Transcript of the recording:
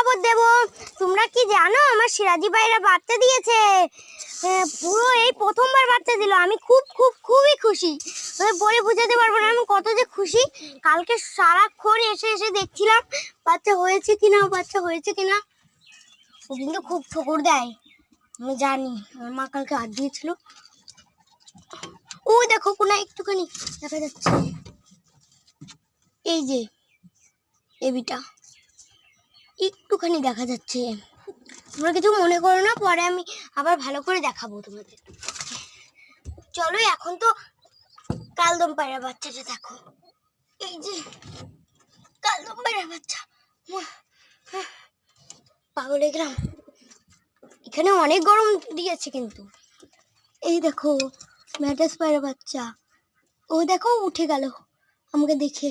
খবর দেব। তোমরা কি জানো আমার সিরাজি ভাইরা বাচ্চা দিয়েছে? পুরো এই প্রথমবার বাচ্চা দিল। আমি খুবই খুশি, বলে বোঝাতে পারবো না আমি কত যে খুশি। কালকে সারাক্ষণ এসে এসে দেখছিলাম বাচ্চা হয়েছে কিনা। ও কিন্তু খুব ঠোকর দেয়, আমি জানি। আমার মা কালকে হাত দিয়েছিল। ও দেখো কোনা একটুখানি দেখা যাচ্ছে, এই যে বেবিটা একটুখানি দেখা যাচ্ছে। তোমরা কিছু মনে করো না, পরে আমি আবার ভালো করে দেখাবো তোমাদের। চলো এখন তো কালদম পায়রা বাচ্চাটা দেখো, এই যে কালদম পায়রা বাচ্চা। পাগল হয়ে গেলাম, এখানে অনেক গরম দিয়েছে কিন্তু। এই দেখো ম্যাটাস পায়রা বাচ্চা, ও দেখো উঠে গেল আমাকে দেখে।